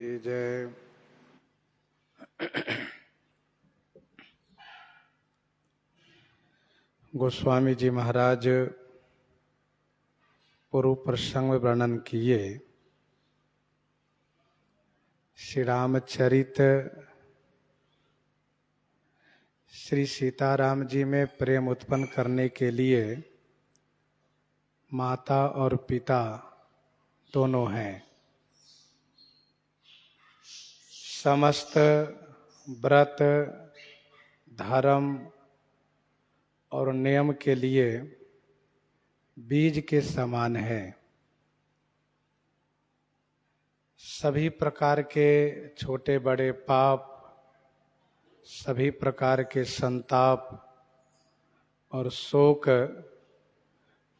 जय। गोस्वामी जी महाराज पूर्व प्रसंग में वर्णन किए। श्री रामचरित श्री सीताराम जी में प्रेम उत्पन्न करने के लिए माता और पिता दोनों हैं। समस्त व्रत धर्म और नियम के लिए बीज के समान है। सभी प्रकार के छोटे बड़े पाप, सभी प्रकार के संताप और शोक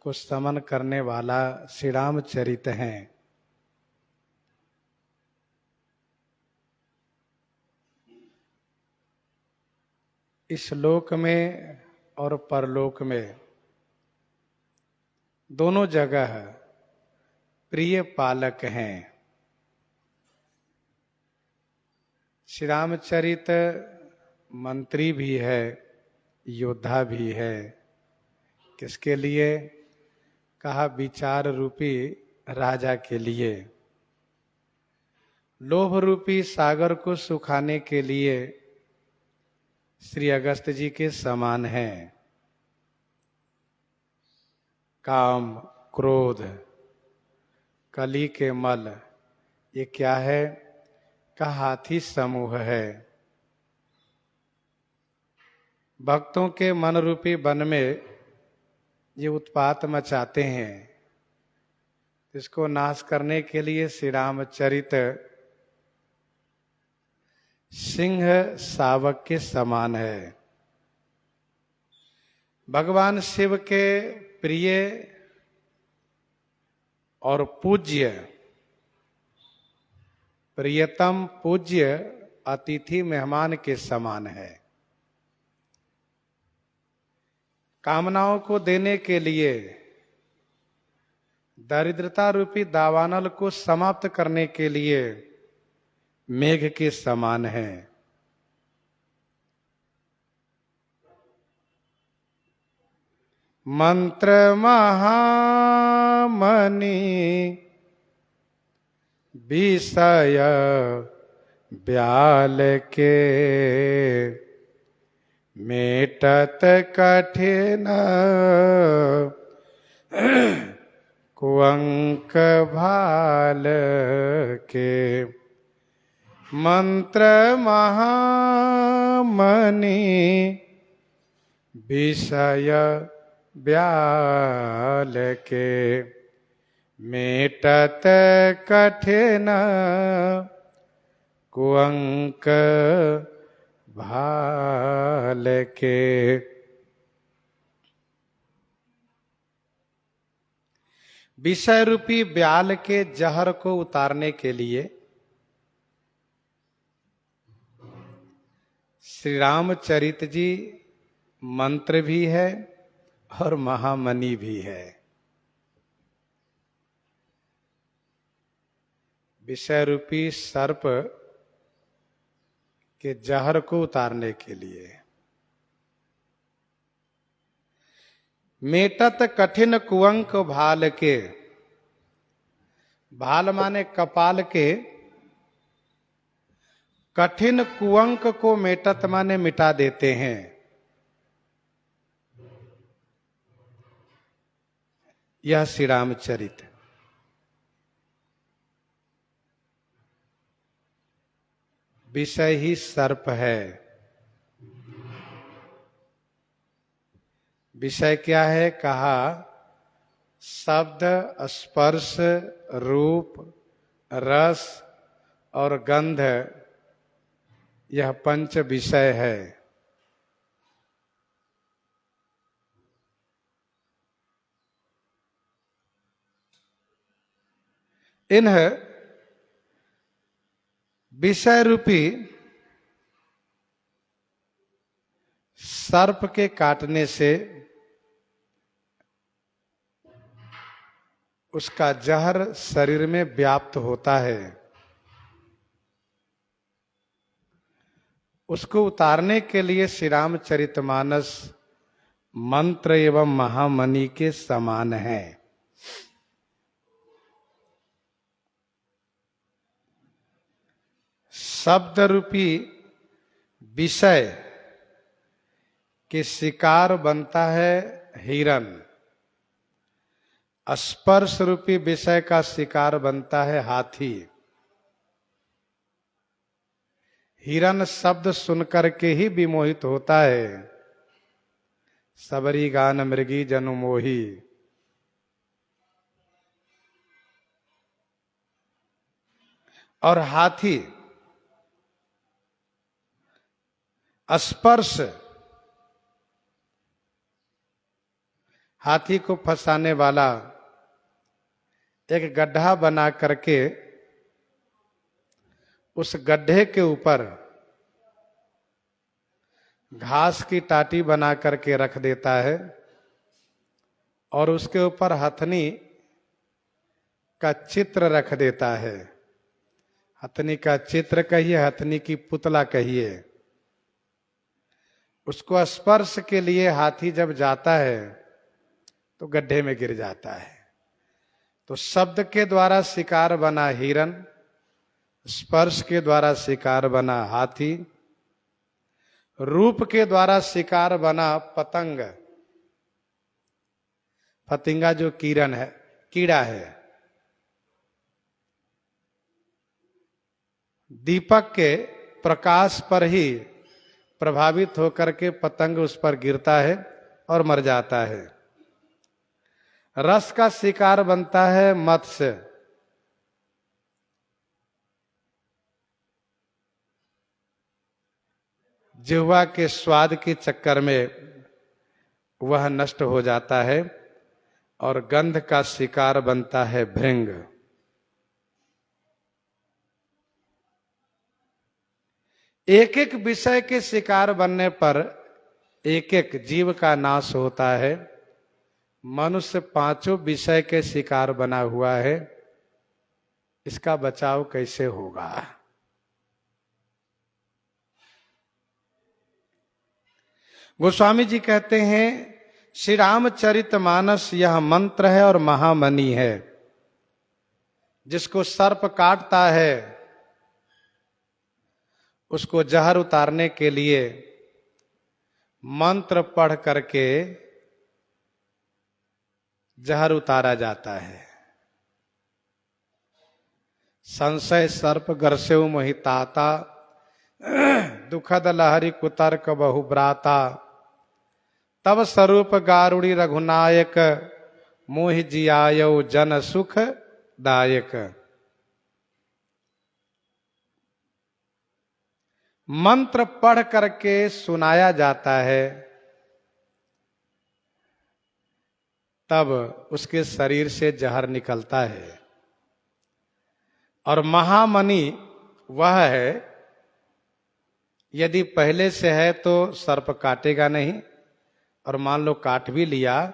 को शमन करने वाला श्री रामचरित हैं। इस लोक में और परलोक में दोनों जगह प्रिय पालक हैं। श्री रामचरित मंत्री भी है, योद्धा भी है। किसके लिए? कहा विचार रूपी राजा के लिए। लोभ रूपी सागर को सुखाने के लिए श्री अगस्त जी के समान हैं। काम, क्रोध, कली के मल, ये क्या है? का हाथी समूह है। भक्तों के मन रूपी वन में ये उत्पात मचाते हैं। इसको नाश करने के लिए श्री रामचरित सिंह शावक के समान है। भगवान शिव के प्रिय और पूज्य, प्रियतम पूज्य अतिथि मेहमान के समान है। कामनाओं को देने के लिए, दरिद्रता रूपी दावानल को समाप्त करने के लिए मेघ के समान है। मंत्र महामणि विषय ब्याल के, मेटत कठिन कुअंक भाल के। मंत्र महामणि विषय ब्याल के, मेटत कठिन कुअंक भाल के। विषय रूपी ब्याल के जहर को उतारने के लिए श्री रामचरित जी मंत्र भी है और महामणि भी है। विषय रूपी सर्प के जहर को उतारने के लिए। मेटत कठिन कुअंक भाल के, भाल माने कपाल के, कठिन कुअंक को मेटत माने मिटा देते हैं। यह श्री रामचरित। विषय ही सर्प है। विषय क्या है? कहा शब्द, स्पर्श, रूप, रस और गंध, यह पंच विषय है। इन विषय रूपी सर्प के काटने से उसका जहर शरीर में व्याप्त होता है। उसको उतारने के लिए श्री रामचरितमानस मंत्र एवं महामणि के समान है। शब्द रूपी विषय के शिकार बनता है हिरण, स्पर्श रूपी विषय का शिकार बनता है हाथी। हिरण शब्द सुनकर के ही विमोहित होता है, सबरी गान मृगी जनु मोही। और हाथी स्पर्श, हाथी को फंसाने वाला एक गड्ढा बना करके उस गड्ढे के ऊपर घास की टाटी बना करके रख देता है और उसके ऊपर हथनी का चित्र रख देता है। हथनी का चित्र कहिए, हथनी की पुतला कहिए। उसको स्पर्श के लिए हाथी जब जाता है तो गड्ढे में गिर जाता है। तो शब्द के द्वारा शिकार बना हिरण, स्पर्श के द्वारा शिकार बना हाथी, रूप के द्वारा शिकार बना पतंग, फतिंगा जो किरण है, कीड़ा है। दीपक के प्रकाश पर ही प्रभावित होकर के पतंग उस पर गिरता है और मर जाता है। रस का शिकार बनता है मत्स्य, जिह्वा के स्वाद के चक्कर में वह नष्ट हो जाता है। और गंध का शिकार बनता है भृंग। एक एक विषय के शिकार बनने पर एक एक जीव का नाश होता है। मनुष्य पांचों विषय के शिकार बना हुआ है, इसका बचाव कैसे होगा? गोस्वामी जी कहते हैं श्री रामचरितमानस यह मंत्र है और महामणि है। जिसको सर्प काटता है उसको जहर उतारने के लिए मंत्र पढ़ करके जहर उतारा जाता है। संशय सर्प गर्स्यु मोहिताता, दुखद लहरी कुतर्क बहुब्राता, तब स्वरूप गारुड़ी रघुनायक, मोहि जियायो जन सुख दायक। मंत्र पढ़ करके सुनाया जाता है, तब उसके शरीर से जहर निकलता है। और महामणि वह है, यदि पहले से है तो सर्प काटेगा नहीं, और मान लो काट भी लिया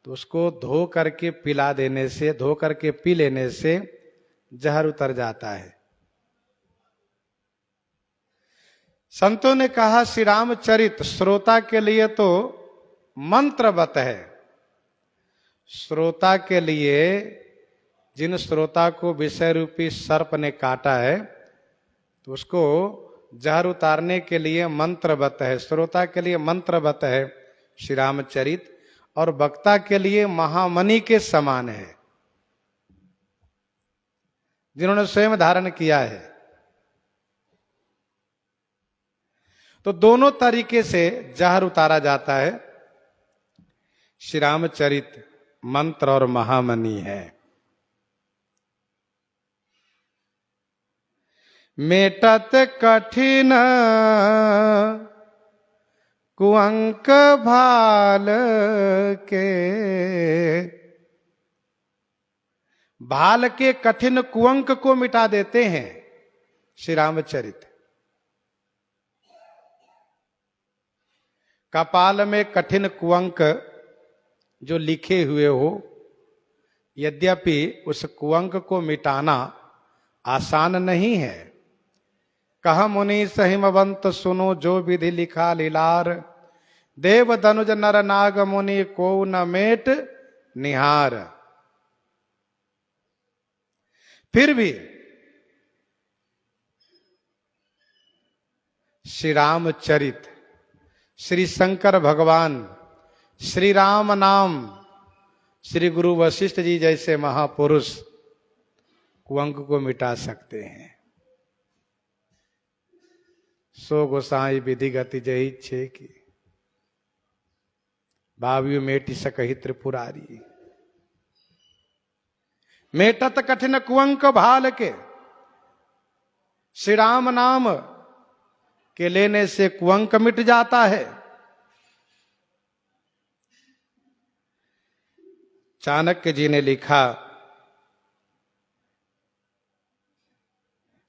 तो उसको धो करके पिला देने से, धो करके पी लेने से जहर उतर जाता है। संतों ने कहा श्री रामचरित श्रोता के लिए तो मंत्रवत है। श्रोता के लिए, जिन श्रोता को विषय रूपी सर्प ने काटा है तो उसको जहर उतारने के लिए मंत्रवत है। श्रोता के लिए मंत्रवत है श्री रामचरित, और वक्ता के लिए महामणि के समान है, जिन्होंने स्वयं धारण किया है। तो दोनों तरीके से जहर उतारा जाता है। श्री रामचरित मंत्र और महामणि है। मेटत कठिन कुअंक भाल के, भाल के कठिन कुअंक को मिटा देते हैं श्री रामचरित। कपाल में कठिन कुअंक जो लिखे हुए हो, यद्यपि उस कुअंक को मिटाना आसान नहीं है। कह मुनि सहिमवंत सुनो जो विधि लिखा लीलार, देव धनुज नर नाग मुनि को न मेट निहार। फिर भी श्री रामचरित, श्री शंकर भगवान, श्री राम नाम, श्री गुरु वशिष्ठ जी जैसे महापुरुष कुअंक को मिटा सकते हैं। सो गोसाई विधि गति जही छे की, भावियो मेटि सकहि त्रिपुरारी। मेटत कठिन कुअंक भाल के, श्री राम नाम के लेने से कुअंक मिट जाता है। चाणक्य जी ने लिखा,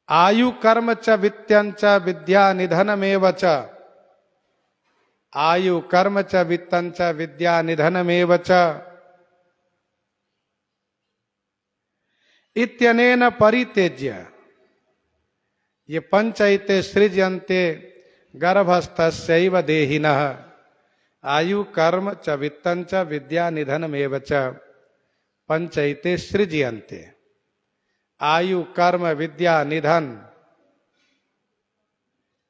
आयु कर्म च वित्तं च विद्या निधनमेव च, आयु कर्म च वित्तं च विद्या निधनमेव च, इत्यनेन परित्यज्य ये पंचैते सृज्यन्ते गर्भस्थस्यैव देहिनः। आयु कर्म च वित्तं च विद्या निधनमेव च पंचैते सृज्यन्ते। आयु कर्म विद्या निधन,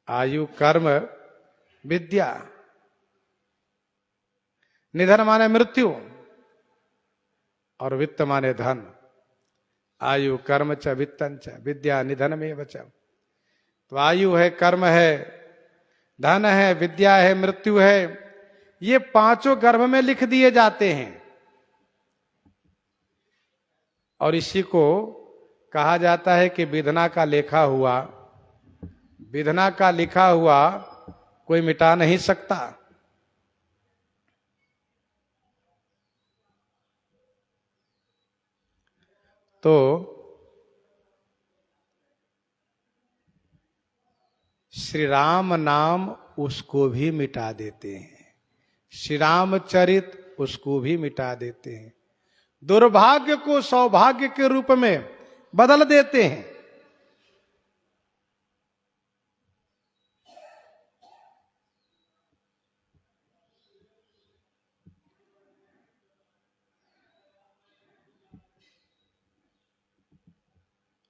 आयु कर्म विद्या, निधन माने मृत्यु और वित्त माने धन। आयु कर्म च वित्तं च विद्या निधनमेव च। तो आयु है, कर्म है, धन है, विद्या है, मृत्यु है, ये पांचों गर्भ में लिख दिए जाते हैं। और इसी को कहा जाता है कि विधना का लेखा हुआ, विधना का लिखा हुआ कोई मिटा नहीं सकता। तो श्री राम नाम उसको भी मिटा देते हैं, श्री रामचरित उसको भी मिटा देते हैं, दुर्भाग्य को सौभाग्य के रूप में बदल देते हैं।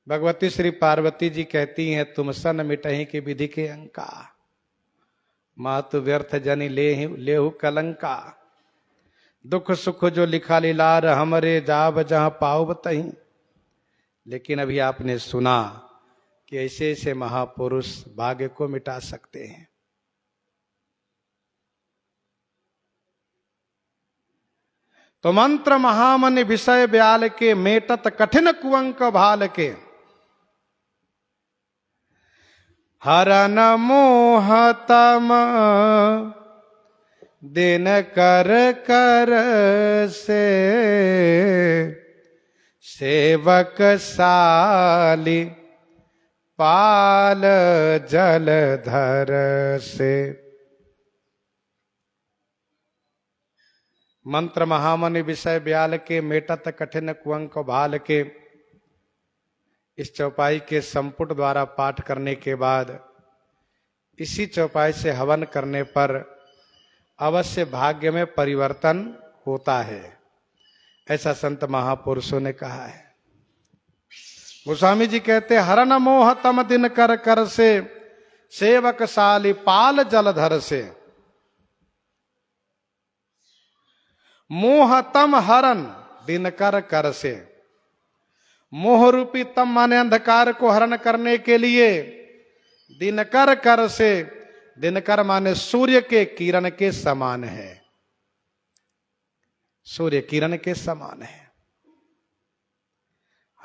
भगवती श्री पार्वती जी कहती हैं, तुम सन मिटहि की विधि के अंका, मातु व्यर्थ जनि लेहु कलंका। दुख सुख जो लिखा लीलार, हमरे जाब जहां पाव तहीं। लेकिन अभी आपने सुना कि ऐसे ऐसे महापुरुष भाग्य को मिटा सकते हैं। तो मंत्र महामनि विषय ब्याल के, मेटत कठिन कुअंक भाल के। हरन मोहतम दिन कर कर से, सेवक साली पाल जलधर से। मंत्र महामनि विषय ब्याल के, मेटत कठिन कुअंक भाल के। इस चौपाई के संपुट द्वारा पाठ करने के बाद इसी चौपाई से हवन करने पर अवश्य भाग्य में परिवर्तन होता है, ऐसा संत महापुरुषों ने कहा है। गोस्वामी जी कहते, हरन मोहतम दिन कर कर से, सेवक साली पाल जलधर से। मोहतम हरन दिन कर कर से, मोह रूपी तम माने अंधकार को हरण करने के लिए, दिनकर कर से, दिनकर माने सूर्य के किरण के समान है, सूर्य किरण के समान है।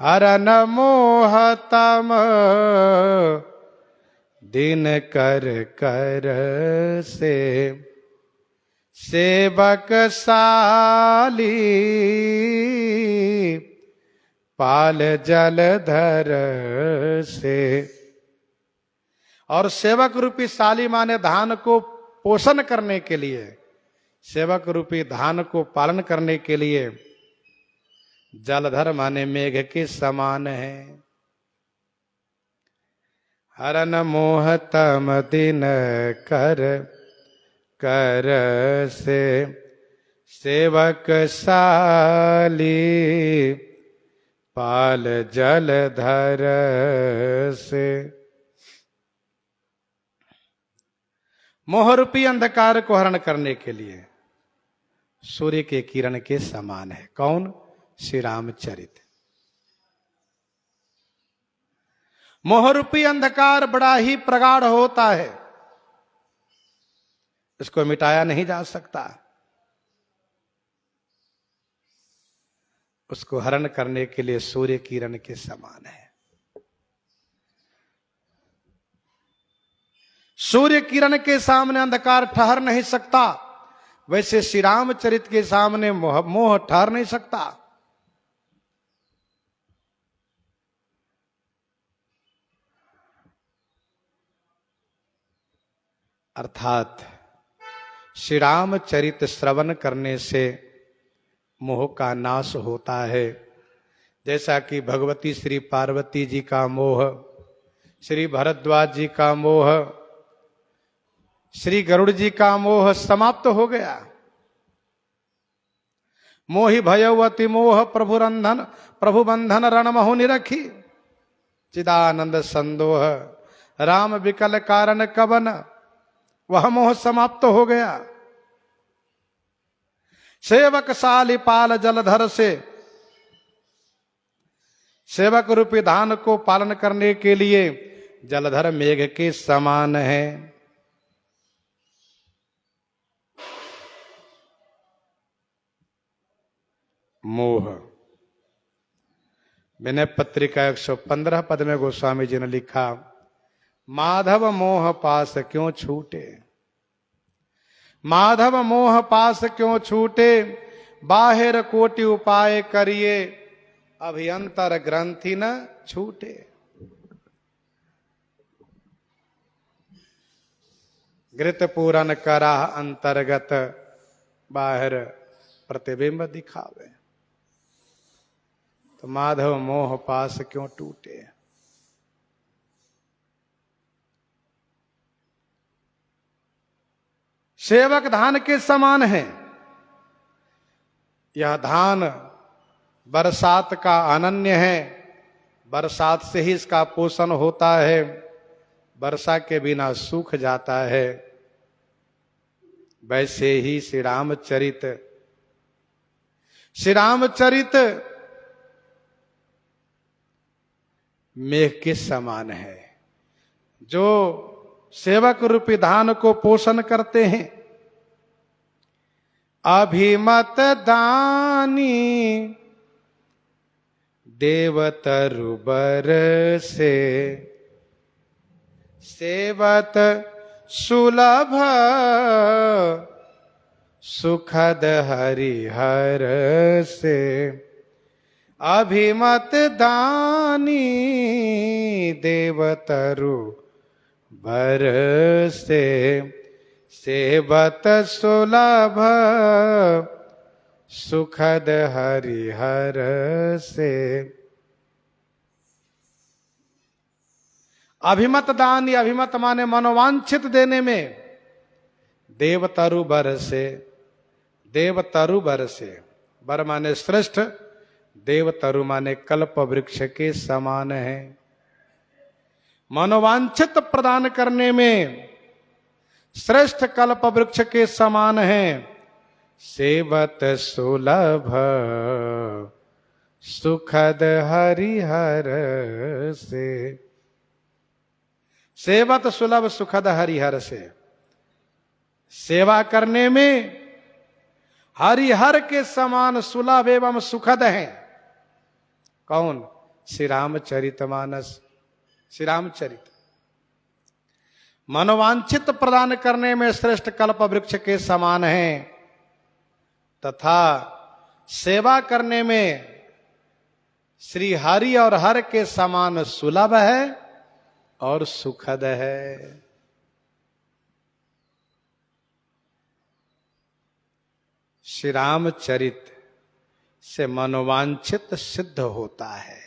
हरन मोहतम दिन कर कर से, सेवक साली पाल जलधर से। और सेवक रूपी साली माने धान को पोषण करने के लिए, सेवक रूपी धान को पालन करने के लिए, जलधर माने मेघ के समान है। हरन मोह तम दिन कर कर से सेवक साली पाल जल धर से। मोहरूपी अंधकार को हरण करने के लिए सूर्य के किरण के समान है। कौन? श्री रामचरित। मोहरूपी अंधकार बड़ा ही प्रगाढ़ होता है, इसको मिटाया नहीं जा सकता। उसको हरण करने के लिए सूर्य किरण के समान है। सूर्य किरण के सामने अंधकार ठहर नहीं सकता, वैसे श्री रामचरित के सामने मोह ठहर नहीं सकता। अर्थात श्री रामचरित श्रवण करने से मोह का नाश होता है। जैसा कि भगवती श्री पार्वती जी का मोह, श्री भरद्वाज जी का मोह, श्री गरुड़ जी का मोह समाप्त हो गया। मोहि भयवती मोह प्रभु बंधन रण महु निरखी, चिदानंद संदोह राम विकल कारण कवन, वह मोह समाप्त हो गया। सेवक साली पाल जलधर से, सेवक रूपी धान को पालन करने के लिए जलधर मेघ के समान है। मोह। विनय पत्रिका 115 पद में गोस्वामी जी ने लिखा, माधव मोह पास क्यों छूटे, माधव मोह पास क्यों छूटे, बाहिर कोटि उपाय करिए, अभियंतर ग्रंथि न छूटे। घृत पूरन करा अंतर्गत, बाहर प्रतिबिंब दिखावे। तो माधव मोह पास क्यों टूटे। सेवक धान के समान है। यह धान बरसात का अनन्य है, बरसात से ही इसका पोषण होता है, वर्षा के बिना सूख जाता है। वैसे ही श्री रामचरित मेघ के समान है, जो सेवक रूपी धान को पोषण करते हैं। अभिमत दानी देवतरु बरसे, सेवत सुलभ सुखद हरिहर से। अभिमत दानी देवतरु बरसे, सेवत सुलभ सुखद हरिहर से। अभिमत दान, या अभिमत माने मनोवांछित देने में, देवतरु बर से, देवतरु बर से, बर माने श्रेष्ठ, देवतरु माने कल्प वृक्ष के समान है। मनोवांछित प्रदान करने में श्रेष्ठ कल्प वृक्ष के समान है। सेवत सुलभ सुखद हरिहर से, सेवत सुलभ सुखद हरिहर से, सेवा करने में हरिहर के समान सुलभ एवं सुखद है। कौन? श्री रामचरितमानस, श्री रामचरित। मनोवांछित प्रदान करने में श्रेष्ठ कल्प वृक्ष के समान है, तथा सेवा करने में श्री हरि और हर के समान सुलभ है और सुखद है। श्री रामचरित से मनोवांछित सिद्ध होता है।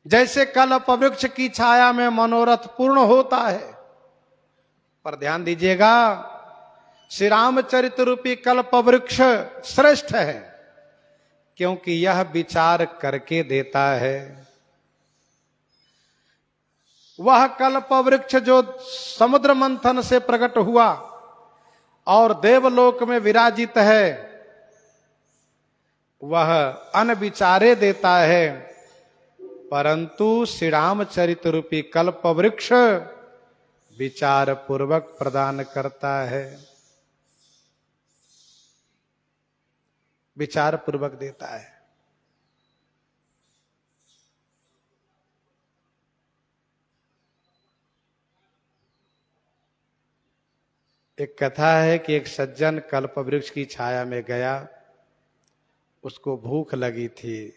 जैसे कल्प वृक्ष की छाया में मनोरथ पूर्ण होता है। पर ध्यान दीजिएगा, श्री रामचरित रूपी कल्प वृक्ष श्रेष्ठ है, क्योंकि यह विचार करके देता है। वह कल्प वृक्ष जो समुद्र मंथन से प्रकट हुआ और देवलोक में विराजित है, वह अनविचारे देता है, परंतु श्री रामचरित रूपी कल्प वृक्ष विचार पूर्वक प्रदान करता है, विचार पूर्वक देता है। एक कथा है कि एक सज्जन कल्प वृक्ष की छाया में गया, उसको भूख लगी थी,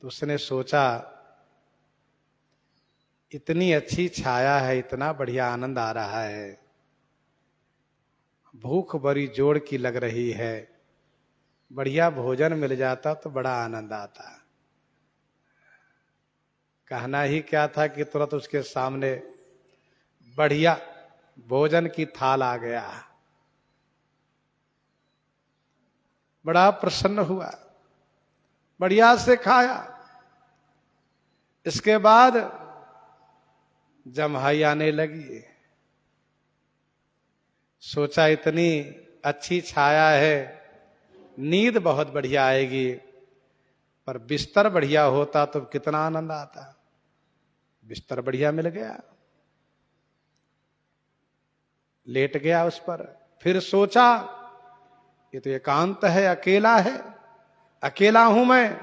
तो उसने सोचा इतनी अच्छी छाया है, इतना बढ़िया आनंद आ रहा है, भूख बड़ी जोर की लग रही है, बढ़िया भोजन मिल जाता तो बड़ा आनंद आता। कहना ही क्या था कि तुरंत उसके सामने बढ़िया भोजन की थाल आ गया। बड़ा प्रसन्न हुआ, बढ़िया से खाया। इसके बाद जम्हाई आने लगी। सोचा इतनी अच्छी छाया है, नींद बहुत बढ़िया आएगी, पर बिस्तर बढ़िया होता तो कितना आनंद आता। बिस्तर बढ़िया मिल गया, लेट गया उस पर। फिर सोचा ये तो एकांत है, अकेला है, अकेला हूं मैं,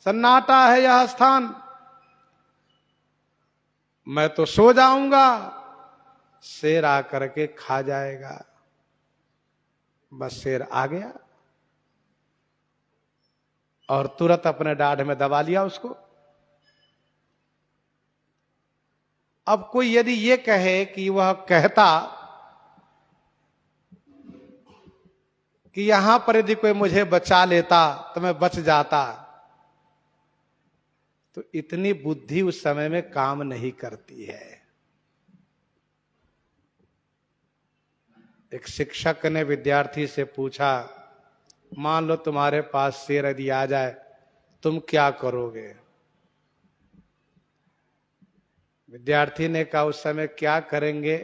सन्नाटा है यह स्थान, मैं तो सो जाऊंगा, शेर आकर के खा जाएगा। बस शेर आ गया और तुरंत अपने डाढ़ में दबा लिया उसको। अब कोई यदि ये कहे कि वह कहता कि यहां पर यदि कोई मुझे बचा लेता तो मैं बच जाता, तो इतनी बुद्धि उस समय में काम नहीं करती है। एक शिक्षक ने विद्यार्थी से पूछा, मान लो तुम्हारे पास शेर यदि आ जाए, तुम क्या करोगे? विद्यार्थी ने कहा उस समय क्या करेंगे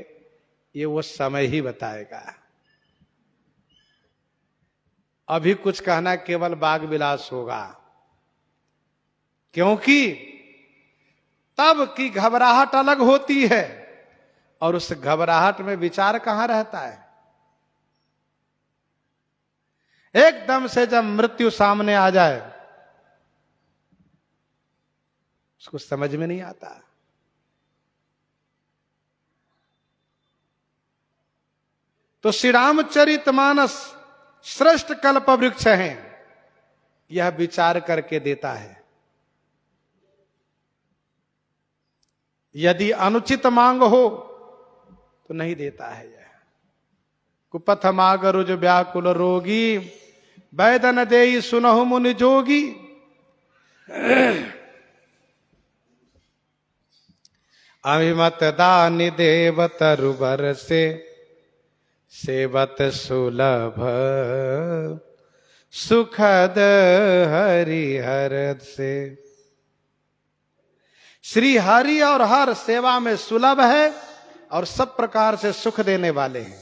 ये वो समय ही बताएगा, अभी कुछ कहना केवल बाग विलास होगा। क्योंकि तब की घबराहट अलग होती है और उस घबराहट में विचार कहां रहता है। एकदम से जब मृत्यु सामने आ जाए उसको समझ में नहीं आता। तो श्री रामचरितमानस श्रेष्ठ कल्प वृक्ष हैं, यह विचार करके देता है। यदि अनुचित मांग हो तो नहीं देता है। यह कुपथ माग रुज व्याकुल रोगी, वैदन देई सुनहु मुनि जोगी। अभिमत दानि देव तरुबर से, सेवत सुलभ सुखद हरिहर से। श्री हरि और हर सेवा में सुलभ है और सब प्रकार से सुख देने वाले हैं।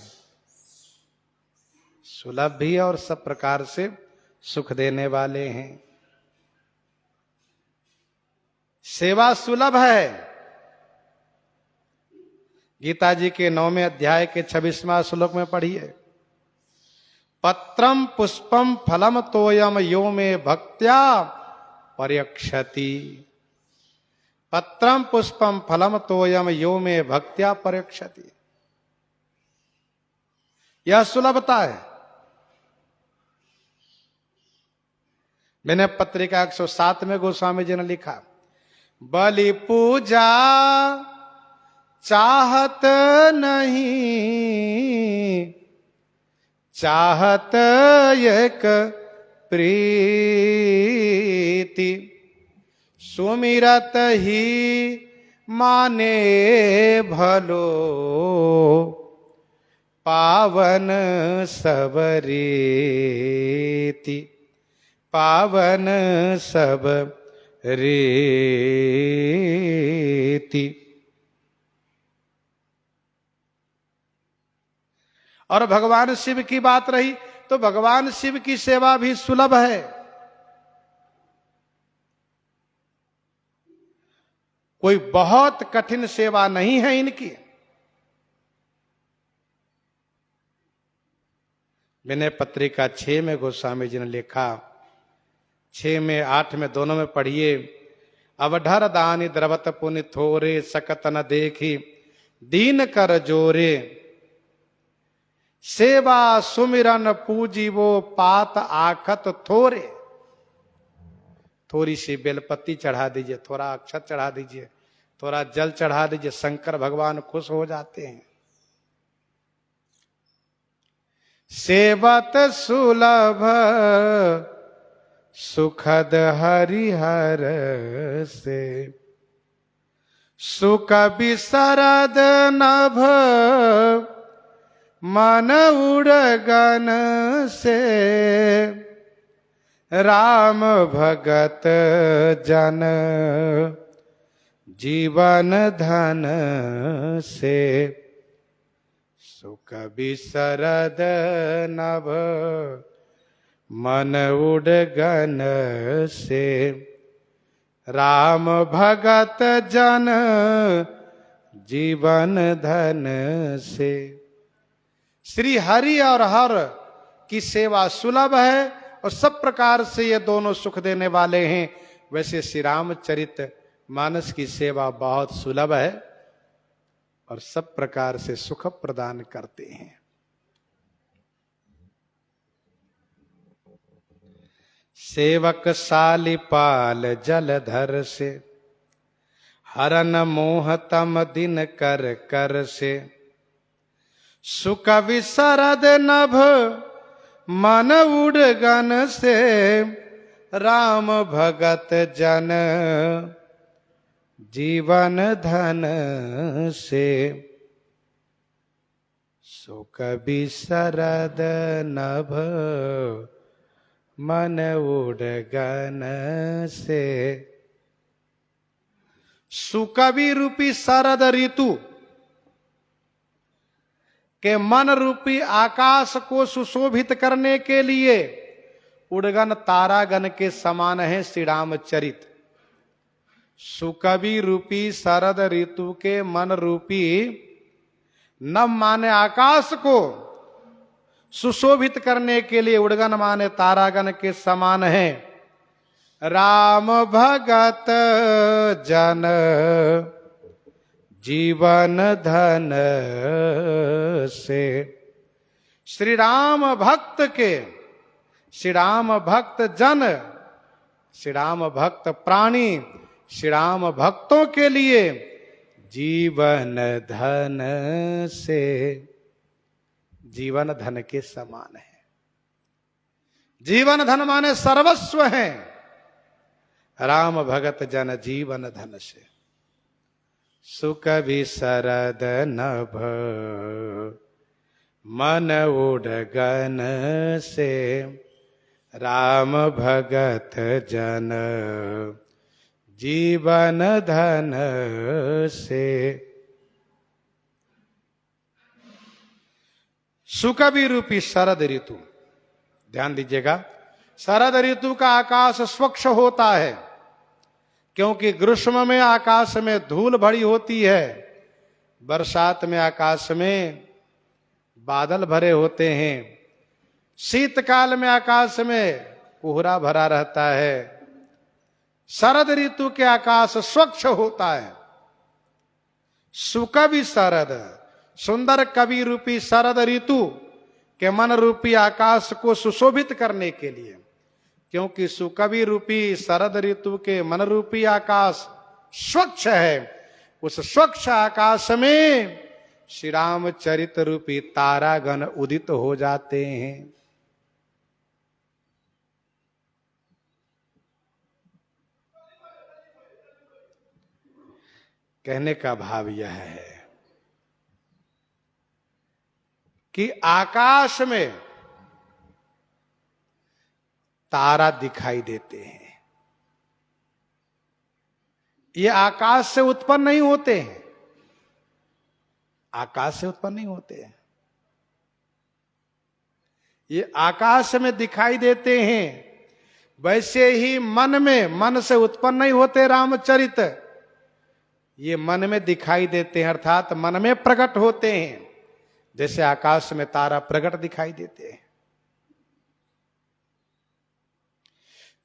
सुलभ भी और सब प्रकार से सुख देने वाले हैं। सेवा सुलभ है। गीता जी के 9वें अध्याय के 26वां श्लोक में पढ़िए, पत्रम पुष्पम फलम तोयम यो में भक्त्या पर्यक्षति। पत्रम पुष्पम फलम तोयम यो में भक्त्या पर्यक्षति। यह सुलभता है। मैंने पत्रिका 107 में गोस्वामी जी ने लिखा, बलि पूजा चाहत नहीं, चाहत एक प्रीति। सुमिरत ही माने भलो, पावन सब रीति, पावन सब रीति। और भगवान शिव की बात रही तो भगवान शिव की सेवा भी सुलभ है। कोई बहुत कठिन सेवा नहीं है इनकी। विनय पत्रिका 6 में गोस्वामी जी ने लिखा, 6 में 8 में दोनों में पढ़िए। अवधर दानी द्रवत पुनि थोरे, सकत न देखी दीन कर जोरे, सेवा सुमिरन पूजीवो पात आखत थोरे। थोड़ी सी बेलपत्ती चढ़ा दीजिए, थोड़ा अक्षत चढ़ा दीजिए, थोड़ा जल चढ़ा दीजिए, शंकर भगवान खुश हो जाते हैं। सेवत सुलभ सुखद हरिहर से, सुख बिसरद नभ मन उड़गन से, राम भगत जन जीवन धन से, सुख बिसरद नभ मन उड़गन से, राम भगत जन जीवन धन से। श्री हरि और हर की सेवा सुलभ है और सब प्रकार से ये दोनों सुख देने वाले हैं। वैसे श्री रामचरित मानस की सेवा बहुत सुलभ है और सब प्रकार से सुख प्रदान करते हैं। सेवक सालिपाल जलधर से, हरन मोह तम दिन कर कर से, सुख विसरद नभ मन उड़गन से, राम भगत जन जीवन धन से, सुख बिसरद नभ मन उड़गन से। सुकवि रूपी शरद ऋतु के मन रूपी आकाश को सुशोभित करने के लिए उड़गन तारागण के समान है श्री रामचरित। सुकवि रूपी शरद ऋतु के मन रूपी नभ माने आकाश को सुशोभित करने के लिए उड़गन माने तारागण के समान है। राम भगत जन जीवन धन से। श्री राम भक्त के, श्री राम भक्त जन, श्री राम भक्त प्राणी, श्री राम भक्तों के लिए जीवन धन से, जीवन धन के समान है। जीवन धन माने सर्वस्व है। राम भगत जन जीवन धन से। सुख विसरद नभ मन उड़गन से, राम भगत जन जीवन धन से। सुकवि रूपी शरद ऋतु, ध्यान दीजिएगा, शरद ऋतु का आकाश स्वच्छ होता है क्योंकि ग्रीष्म में आकाश में धूल भरी होती है, बरसात में आकाश में बादल भरे होते हैं, शीतकाल में आकाश में कोहरा भरा रहता है। शरद ऋतु के आकाश स्वच्छ होता है। सुकवि शरद, सुंदर कवि रूपी शरद ऋतु के मन रूपी आकाश को सुशोभित करने के लिए, क्योंकि सुकवि रूपी शरद ऋतु के मन रूपी आकाश स्वच्छ है, उस स्वच्छ आकाश में श्री रामचरित रूपी तारागण उदित हो जाते हैं। कहने का भाव यह है कि आकाश में तारा दिखाई देते हैं। ये आकाश से उत्पन्न नहीं होते हैं, आकाश से उत्पन्न नहीं होते हैं, ये आकाश में दिखाई देते हैं। वैसे ही मन में, मन से उत्पन्न नहीं होते रामचरित, ये मन में दिखाई देते हैं, अर्थात मन में प्रकट होते हैं। जैसे आकाश में तारा प्रकट दिखाई देते हैं।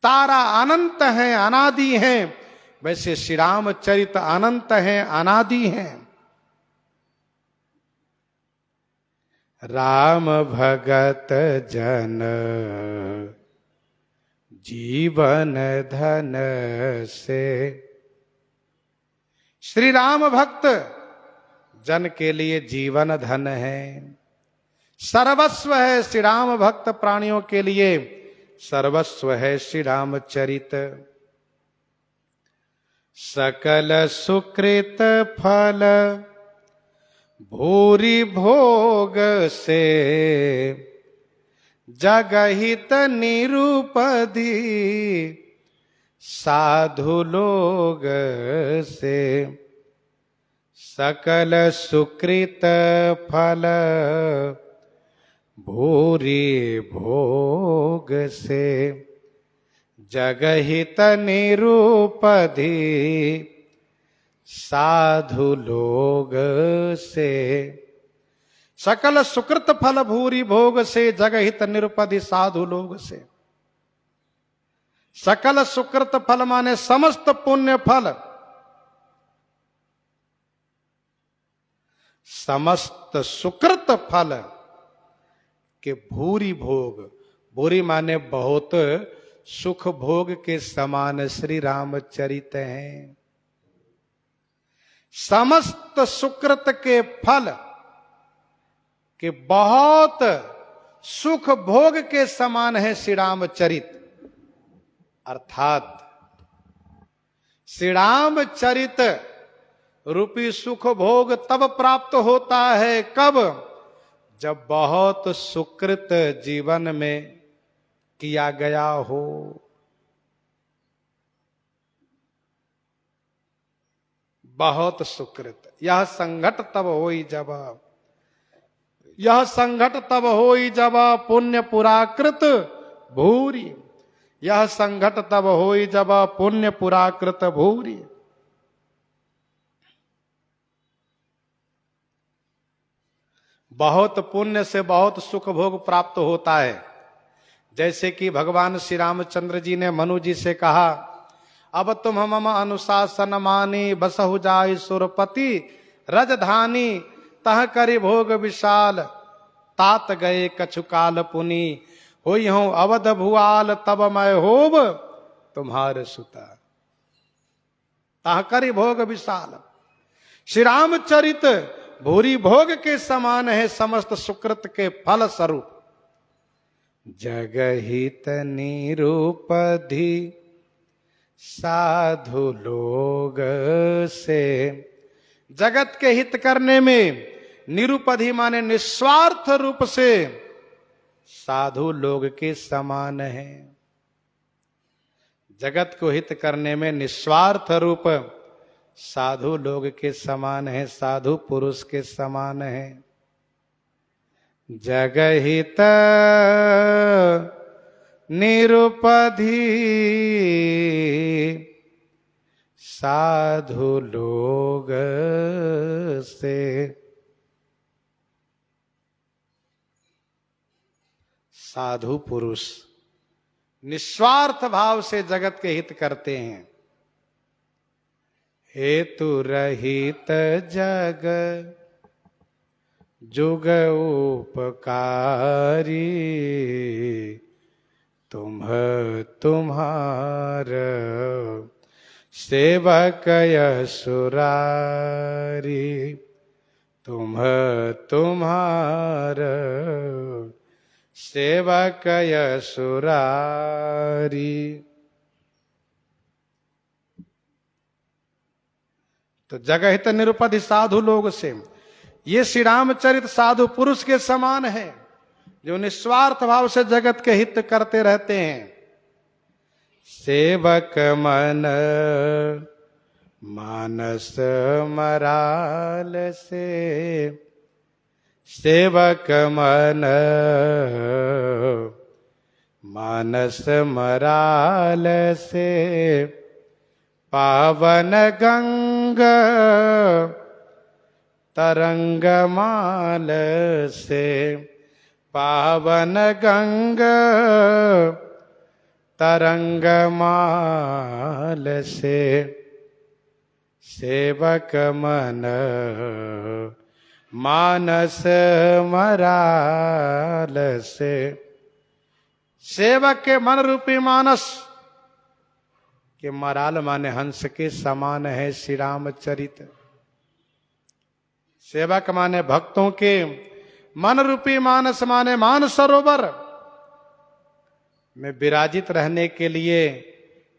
तारा अनंत है, अनादि है, वैसे श्री रामचरित अनंत है, अनादि हैं। राम भगत जन जीवन धन से, श्री राम भक्त जन के लिए जीवन धन है, सर्वस्व है। श्री राम भक्त प्राणियों के लिए सर्वस्व है श्री रामचरित। सकल सुकृत फल भूरि भोग से, जगहित निरुपधि साधु लोग से। सकल सुकृत फल भूरि भोग से, जगहित निरुपधि साधु लोग से। सकल सुकृत फल भूरि भोग से, जगहित निरुपधि साधु लोग से। सकल सुकृत फल माने समस्त पुण्य फल, समस्त सुकृत फल के भूरि भोग, भूरि माने बहुत, सुख भोग के समान श्री रामचरित हैं। समस्त सुकृत के फल के बहुत सुख भोग के समान है श्री रामचरित। अर्थात श्री रामचरित रूपी सुख भोग तब प्राप्त होता है, कब? जब बहुत सुकृत जीवन में किया गया हो। बहुत सुकृत, यह संघट तब होई जब, यह संघट तब होई जब पुण्य पुराकृत भूरि। यह संघट तब होई जब पुण्य पुराकृत भूरि। बहुत पुण्य से बहुत सुख भोग प्राप्त होता है। जैसे कि भगवान श्री रामचंद्र जी ने मनु जी से कहा, अब तुम मम अनुशासन मानी, बसहु जाय सुरपति रजधानी। तह करि भोग विशाल, तात गए कछु काल पुनि। होई हूं अवध भुआल, तब मैं होब तुम्हारे सुता। तह करि भोग विशाल। श्री रामचरित भूरि भोग के समान है, समस्त सुकृत के फल स्वरूप। जगहित निरुपधि साधु लोग से। जगत के हित करने में निरुपधि माने निस्वार्थ रूप से साधु लोग के समान है। जगत को हित करने में निस्वार्थ रूप साधु लोग के समान है, साधु पुरुष के समान है। जगहित निरुपधि साधु लोग से। साधु पुरुष निस्वार्थ भाव से जगत के हित करते हैं। हेतु रहित जग जुग उपकारी, तुम्हार सेवक असुरारी। तुम्हार सेवक असुरारी। तो जगहित निरुपधि साधु लोग से। ये श्री रामचरित साधु पुरुष के समान है जो निस्वार्थ भाव से जगत के हित करते रहते हैं। सेवक मन मानस मराल से, सेवक मन मानस मराल से, पावन गंगा तरंग माल से, पावन गंगा तरंग माल से, सेवक मन मानस मराल से। सेवक के मन रूपी मानस के मराल माने हंस के समान है श्री रामचरित। सेवक माने भक्तों के मन रूपी मानस माने मान सरोवर में विराजित रहने के लिए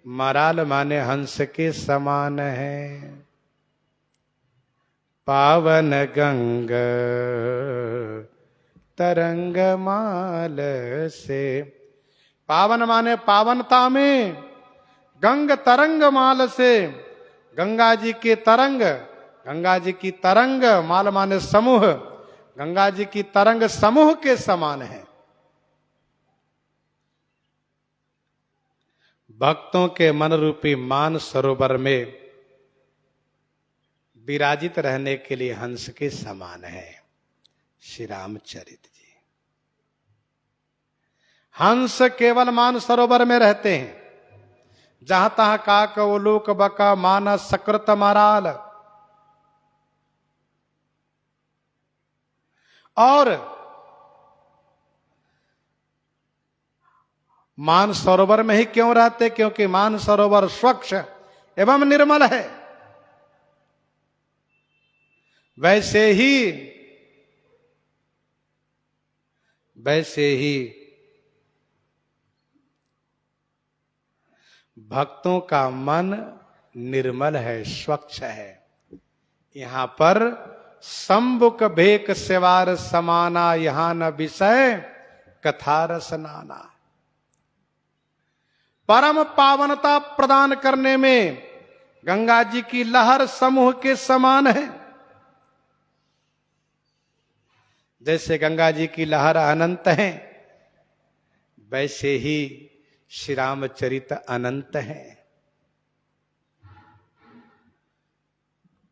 मराल माने हंस के समान है। पावन गंग तरंग माल से, पावन माने पावनता में, गंग तरंग माल से, गंगा जी के तरंग, गंगा जी की तरंग, माल माने समूह, गंगा जी की तरंग समूह के समान है। भक्तों के मन रूपी मान सरोवर में विराजित रहने के लिए हंस के समान है श्री रामचरित जी। हंस केवल मान सरोवर में रहते हैं, जहां तहां काक उलूक बका मानस सकृत मराल। और मान सरोवर में ही क्यों रहते? क्योंकि मान सरोवर स्वच्छ एवं निर्मल है। वैसे ही भक्तों का मन निर्मल है, स्वच्छ है। यहां पर संबुक भेक सेवार समाना, यहां न विषय कथा रस नाना। परम पावनता प्रदान करने में गंगा जी की लहर समूह के समान है। जैसे गंगा जी की लहर अनंत है, वैसे ही श्री रामचरित अनंत है।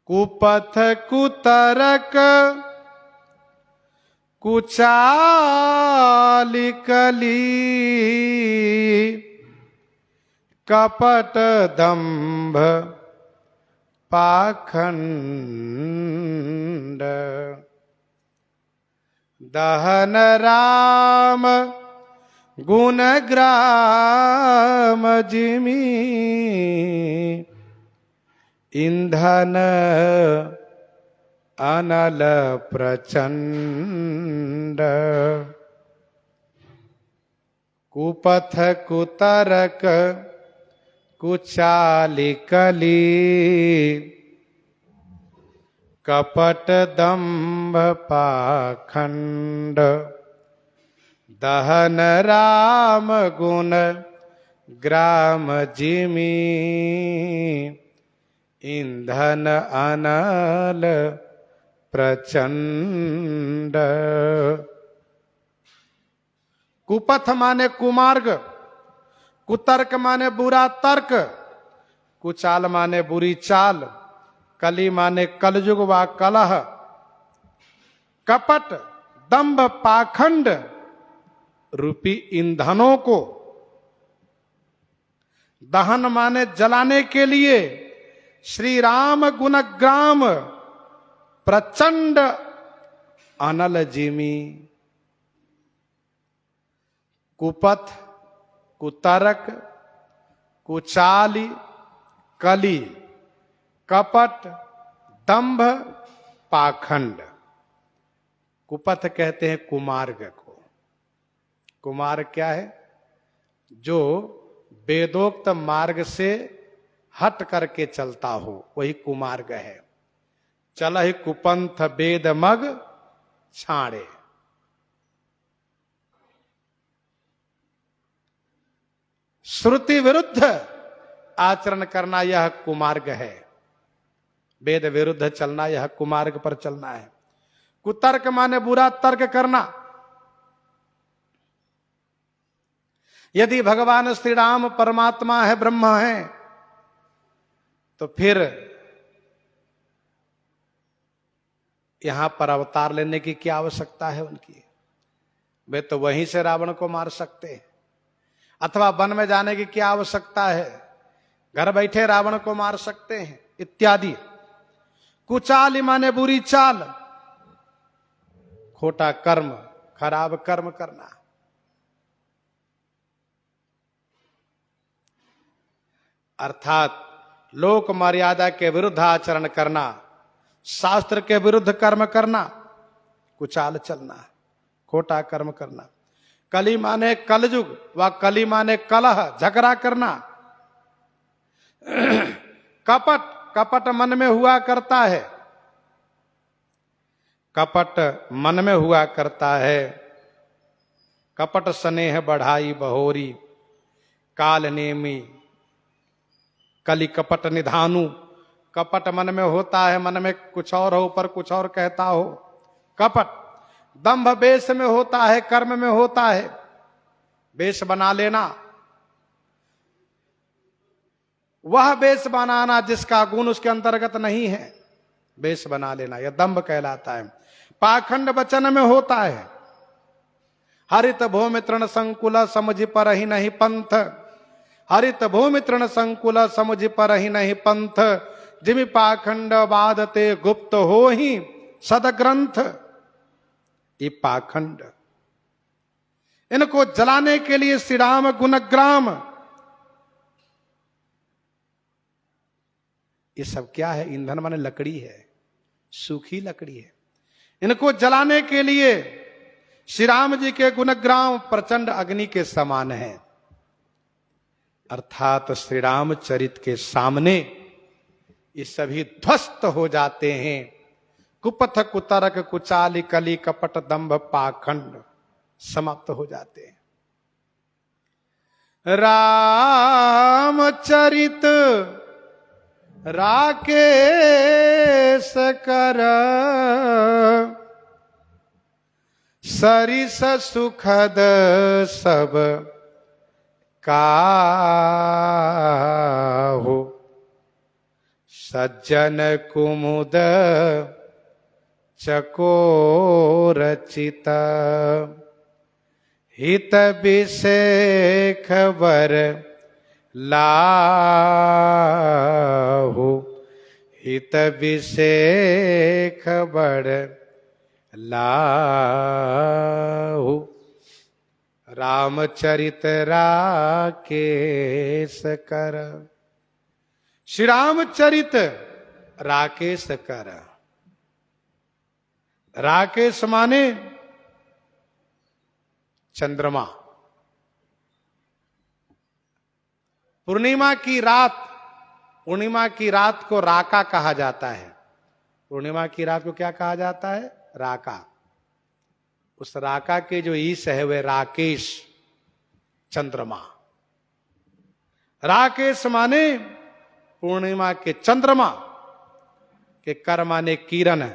कुपथ कुतरक कुचाली कली, कपट दंभ पाखंड, दहन राम गुण ग्राम जिमी, ईंधन अनल प्रचंड। कुपथ कुतरक कुचाली कली, कपट दंभ पाखंड, दहन राम गुण ग्राम जिमी, ईंधन अनल प्रचंड। कुपथ माने कुमार्ग, कुतर्क माने बुरा तर्क, कुचाल माने बुरी चाल, कली माने कलयुग व कलह, कपट दंभ पाखंड रूपी ईंधनों को, दहन माने जलाने के लिए, श्री राम गुणग्राम प्रचंड अनल जिमी। कुपथ कुतरक कुचाली कली, कपट दंभ पाखंड। कुपथ कहते हैं कुमार्ग को। कुमार्ग क्या है? जो वेदोक्त मार्ग से हट करके चलता हो, वही कुमार्ग है। चलहि कुपंथ वेद मग छाड़े। श्रुति विरुद्ध आचरण करना यह कुमार्ग है। वेद विरुद्ध चलना यह कुमार्ग पर चलना है। कुतर्क माने बुरा तर्क करना। यदि भगवान श्री राम परमात्मा है, ब्रह्म है, तो फिर यहां पर अवतार लेने की क्या आवश्यकता है उनकी? वे तो वहीं से रावण को मार सकते हैं। अथवा वन में जाने की क्या आवश्यकता है? घर बैठे रावण को मार सकते हैं इत्यादि। कुचाल माने बुरी चाल, खोटा कर्म, खराब कर्म करना। अर्थात लोक मर्यादा के विरुद्ध आचरण करना, शास्त्र के विरुद्ध कर्म करना, कुचाल चलना, खोटा कर्म करना। कली माने कलयुग व कली माने कलह, झगड़ा करना। कपट, कपट मन में हुआ करता है, कपट मन में हुआ करता है। कपट स्नेह बढ़ाई बहोरी, काल नेमी कली कपट निधानु। कपट मन में होता है, मन में कुछ और हो, ऊपर कुछ और कहता हो। कपट दंभ वेश में होता है, कर्म में होता है। वेश बना लेना, वह वेश बनाना जिसका गुण उसके अंतर्गत नहीं है, वेश बना लेना, यह दंभ कहलाता है। पाखंड वचन में होता है। हरित भूमि तृण संकुल समझ पर ही नहीं पंथ। हरित भूमि तृण संकुल समझ पर ही नहीं पंथ। जिमि पाखंड बाधते गुप्त हो ही सदग्रंथ। ये पाखंड, इनको जलाने के लिए श्री राम गुणग्राम। ये सब क्या है? ईंधन माने लकड़ी है, सूखी लकड़ी है। इनको जलाने के लिए श्री राम जी के गुणग्राम प्रचंड अग्नि के समान है। अर्थात श्री रामचरित के सामने ये सभी ध्वस्त हो जाते हैं। कुपथ कुतरक कुचाली कली कपट दंभ पाखंड समाप्त हो जाते हैं। रामचरित राकेश कर, सरिस सुखद सब काहू। सज्जन कुमुद चकोरचित, हित विषेख वर लाहू। हित विषेख वर लाहू। रामचरित राकेश कर। श्री रामचरित राकेश कर। राकेश माने चंद्रमा। पूर्णिमा की रात, पूर्णिमा की रात को राका कहा जाता है। पूर्णिमा की रात को क्या कहा जाता है? राका। उस राका के जो ईश है वह राकेश, चंद्रमा। राकेश माने पूर्णिमा के चंद्रमा, के कर माने किरण।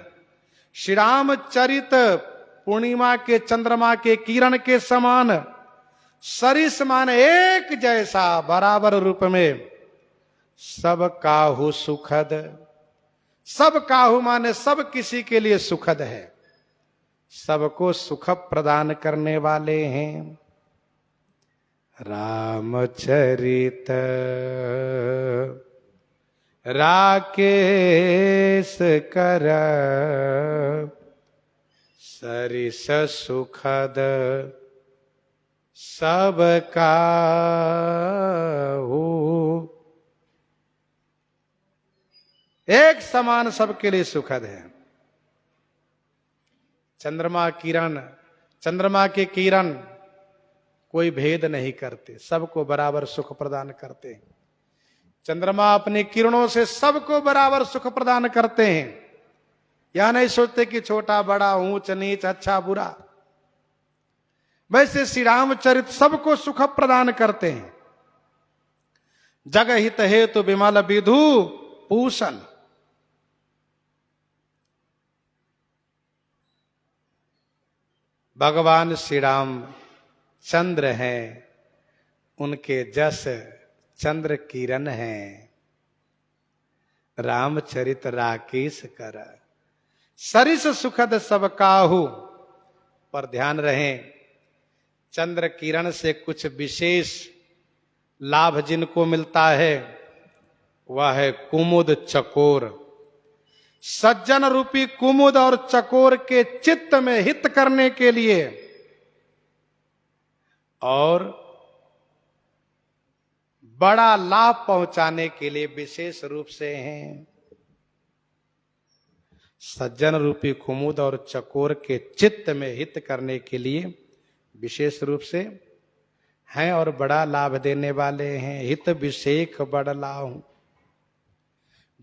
श्री रामचरित पूर्णिमा के चंद्रमा के किरण के समान, सरिस माने एक जैसा, बराबर रूप में, सब काहू सुखद। सब काहू माने सब किसी के लिए सुखद है, सबको सुख प्रदान करने वाले हैं। रामचरित राकेश कर, सरिस सुखद सब काहू। एक समान सबके लिए सुखद है। चंद्रमा किरण, चंद्रमा के किरण कोई भेद नहीं करते, सबको बराबर सुख प्रदान करते। चंद्रमा अपनी किरणों से सबको बराबर सुख प्रदान करते हैं। या नहीं सोचते कि छोटा बड़ा, ऊंच नीच, अच्छा बुरा। वैसे श्री रामचरित सबको सुख प्रदान करते हैं। जग हित हेतु विमल विधु पूषण। भगवान श्री राम चंद्र हैं, उनके जस चंद्र किरण हैं। रामचरित राकेश कर सरिस सुखद सब काहू। पर ध्यान रहे, चंद्र किरण से कुछ विशेष लाभ जिनको मिलता है वह है कुमुद चकोर। सज्जन रूपी कुमुद और चकोर के चित्त में हित करने के लिए और बड़ा लाभ पहुंचाने के लिए विशेष रूप से हैं। सज्जन रूपी कुमुद और चकोर के चित्त में हित करने के लिए विशेष रूप से हैं और बड़ा लाभ देने वाले हैं। हित विषेक बड़लाहू,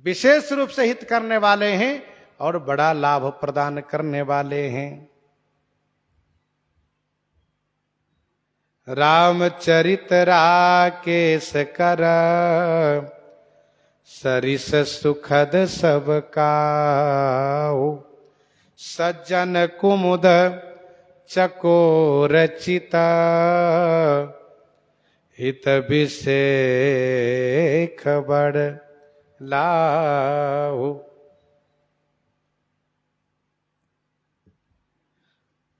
विशेष रूप से हित करने वाले हैं और बड़ा लाभ प्रदान करने वाले हैं। रामचरित राकेश कर सरिस सुखद सब काहू। सज्जन कुमुद चकोर चिता हित विषेक बड़ लाहू।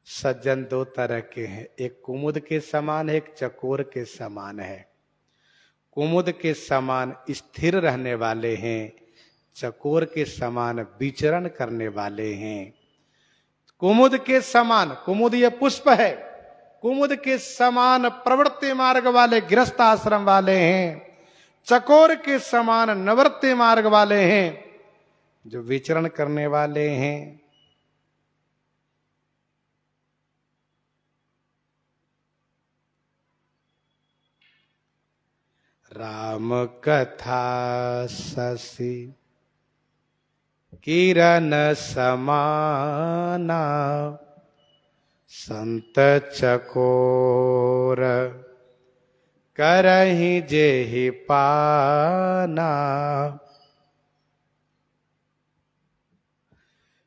सज्जन दो तरह के हैं, एक कुमुद के समान है, एक चकोर के समान है। कुमुद के समान स्थिर रहने वाले हैं, चकोर के समान विचरण करने वाले हैं। कुमुद के समान, कुमुद ये पुष्प है, कुमुद के समान प्रवृत्ति मार्ग वाले गृहस्थ आश्रम वाले हैं। चकोर के समान निवृत्ति मार्ग वाले हैं जो विचरण करने वाले हैं। राम कथा शशि किरण समाना। संत चकोर करहि जेहि पाना।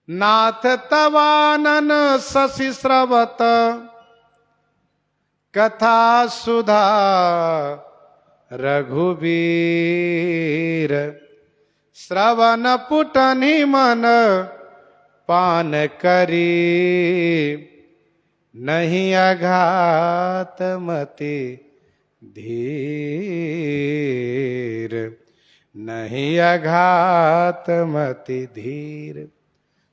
नाथ तवानन शशि स्रवत कथा सुधा रघुवीर। श्रवण पुटनि मन पान करी नहीं अघात मति धीर। नहीं अघात मति धीर।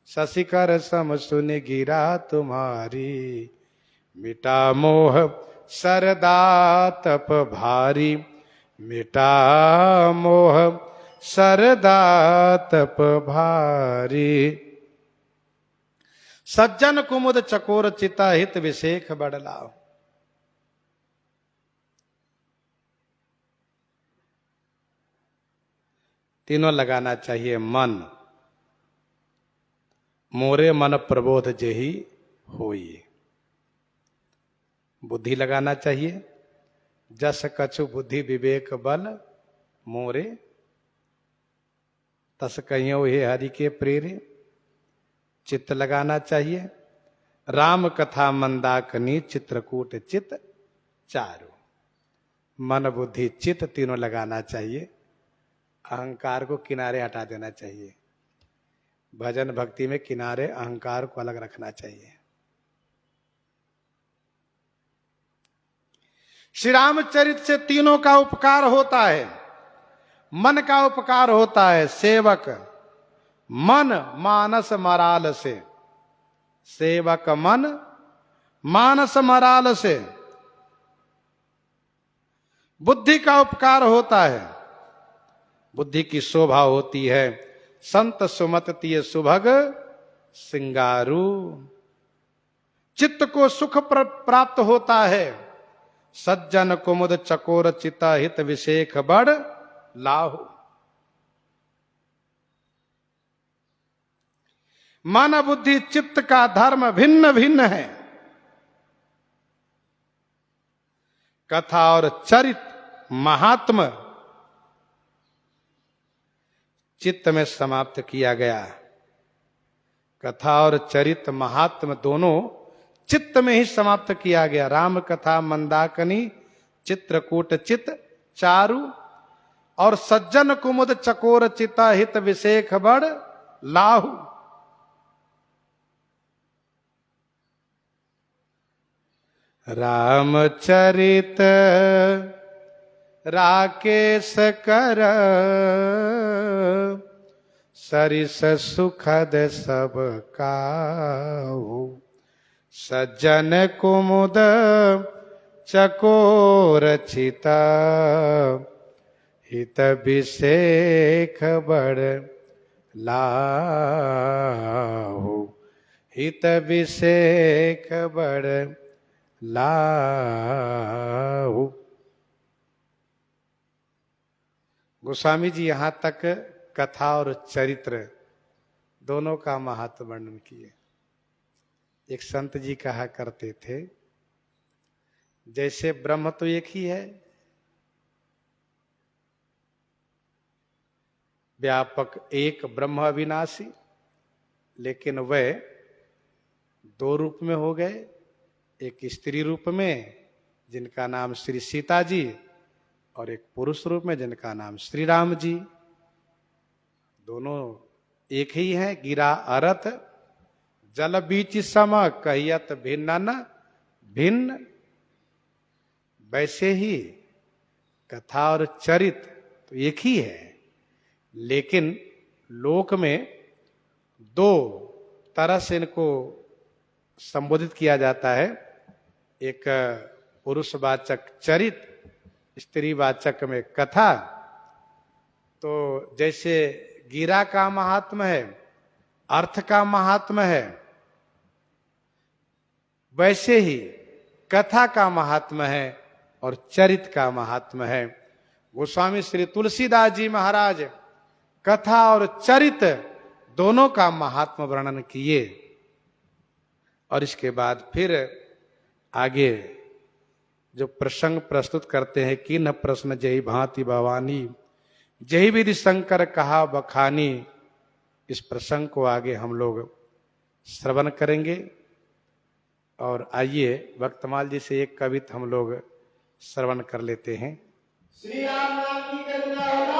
शशिकर सम सुन गिरा तुम्हारी। मिटा मोह सरदा तप भारी। मिटा मोह सरदा तप भारी। सज्जन कुमुद चकोर चिता हित विषेक बड़लाओ। तीनों लगाना चाहिए। मन मोरे मन प्रबोध जेहि होई। बुद्धि लगाना चाहिए। जस कछु बुद्धि विवेक बल मोरे। तस कहियो हे हरि के प्रेरे। चित्त लगाना चाहिए। राम कथा मंदाकिनी चित्रकूट चित चारु। मन बुद्धि चित्त तीनों लगाना चाहिए। अहंकार को किनारे हटा देना चाहिए। भजन भक्ति में किनारे अहंकार को अलग रखना चाहिए। श्री रामचरित से तीनों का उपकार होता है। मन का उपकार होता है। सेवक मन मानस मराल से। सेवक मन मानस मराल से। बुद्धि का उपकार होता है। बुद्धि की शोभा होती है। संत सुमत तिय सुभग सिंगारू। चित्त को सुख प्राप्त होता है। सज्जन कुमुद चकोर चिता हित विषेक बड़ लाहु। मन बुद्धि चित्त का धर्म भिन्न भिन्न है, कथा और चरित महात्म चित्त में समाप्त किया गया। कथा और चरित महात्म दोनों चित्त में ही समाप्त किया गया। राम कथा मंदाकिनी चित्रकूट चित चारु, और सज्जन कुमुद चकोर चिता हित विषेख बड़ लाहु। रामचरित राकेश कर सरिस सुखद सब काहू। सज्जन कुमुद चकोर चिता हित विषेख बड़ लाहु। हित विषेख बड़ लाहु। गोस्वामी जी यहां तक कथा और चरित्र दोनों का महत्व वर्णन किए। एक संत जी कहा करते थे, जैसे ब्रह्म तो एक ही है, व्यापक एक ब्रह्म अविनाशी, लेकिन वह दो रूप में हो गए। एक स्त्री रूप में जिनका नाम श्री सीता जी, और एक पुरुष रूप में जिनका नाम श्री राम जी। दोनों एक ही हैं। गिरा अरथ जल बीच सम कहियत भिन्न भिन्न। वैसे ही कथा और चरित तो एक ही है, लेकिन लोक में दो तरह से इनको संबोधित किया जाता है। एक पुरुषवाचक चरित, स्त्रीवाचक में कथा। तो जैसे गिरा का महात्म है, अर्थ का महात्म है, वैसे ही कथा का महात्म है और चरित का महात्म है। गोस्वामी श्री तुलसीदास जी महाराज कथा और चरित दोनों का महात्म वर्णन किए, और इसके बाद फिर आगे जो प्रसंग प्रस्तुत करते हैं, किन्ह प्रश्न जही भांति भवानी जही विधि शंकर कहा बखानी। इस प्रसंग को आगे हम लोग श्रवण करेंगे। और आइए भक्तमाल जी से एक कविता हम लोग श्रवण कर लेते हैं। श्री राम नाम की करुणा